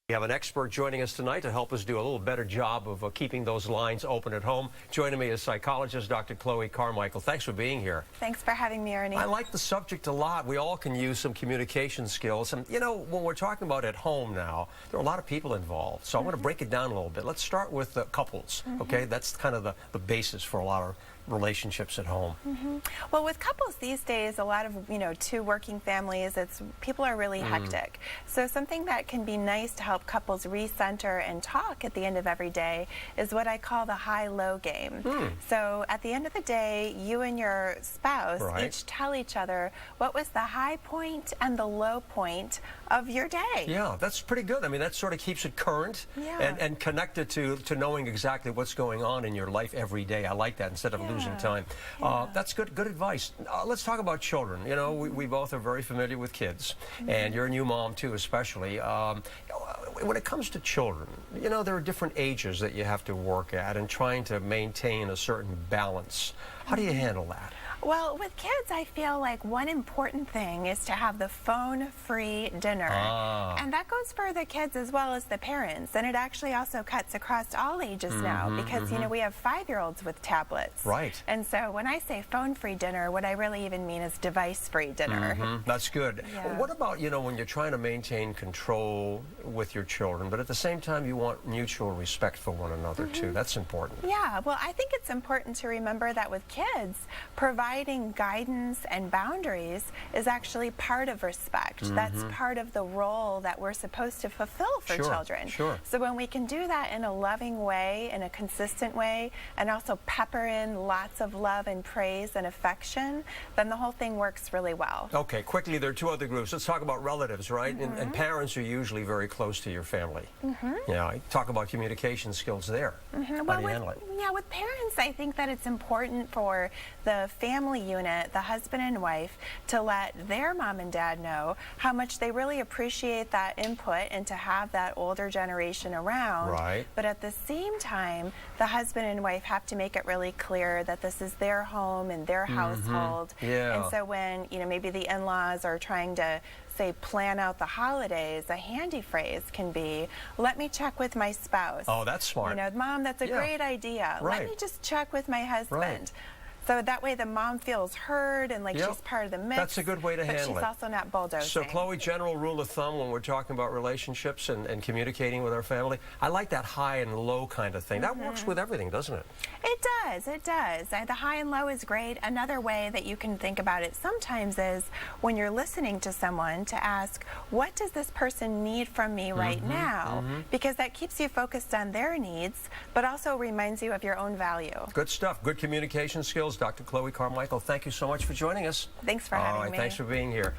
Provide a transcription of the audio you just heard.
We have an expert joining us tonight to help us do a little better job of keeping those lines open at home. Joining me is psychologist Dr. Chloe Carmichael. Thanks for being here. Thanks for having me, Ernie. I like the subject a lot. We all can use some communication skills. And, you know, when we're talking about at home now, there are a lot of people involved. So I want to break it down a little bit. Let's start with couples, okay? That's kind of the basis for a lot of relationships at home. Well, with couples these days, a lot of, two working families, people are really hectic. So something that can be nice to help couples recenter and talk at the end of every day is what I call the high-low game. So at the end of the day, you and your spouse each tell each other what was the high point and the low point of your day. Yeah, that's pretty good. I mean, that sort of keeps it current and connected to knowing exactly what's going on in your life every day. I like that instead of losing time. That's good advice. Let's talk about children. You know, we both are very familiar with kids, and you're a new mom too, especially. When it comes to children, you know, there are different ages that you have to work at and trying to maintain a certain balance. How do you handle that? Well, with kids, I feel like one important thing is to have the phone-free dinner. And that goes for the kids as well as the parents. And it actually also cuts across all ages now because, we have 5-year-olds with tablets. Right. And so when I say phone-free dinner, what I really even mean is device-free dinner. That's good. Yeah. What about, when you're trying to maintain control with your children, but at the same time you want mutual respect for one another too? That's important. Yeah, well, I think it's important to remember that with kids, providing guidance and boundaries is actually part of respect. That's part of the role that we're supposed to fulfill for children. So when we can do that in a loving way, in a consistent way, and also pepper in lots of love and praise and affection, then the whole thing works really well. Okay, quickly, there are two other groups. Let's talk about relatives, right? And parents are usually very close to your family. Yeah, talk about communication skills there. How do you handle it? Yeah, with parents, I think that it's important for the family unit, the husband and wife, to let their mom and dad know how much they really appreciate that input and to have that older generation around. Right. But at the same time, the husband and wife have to make it really clear that this is their home and their household. Yeah. And so when, maybe the in-laws are trying to say plan out the holidays, a handy phrase can be, let me check with my spouse. Oh, that's smart. Mom, that's a great idea. Let me just check with my husband. So that way the mom feels heard and like she's part of the mix. That's a good way to handle it. But she's also not bulldozing. So Chloe, general rule of thumb when we're talking about relationships and communicating with our family, I like that high and low kind of thing. That works with everything, doesn't it? It does, it does. The high and low is great. Another way that you can think about it sometimes is when you're listening to someone to ask, what does this person need from me right now? Because that keeps you focused on their needs, but also reminds you of your own value. Good stuff. Good communication skills. Dr. Chloe Carmichael, thank you so much for joining us. Thanks for having me. Thanks for being here.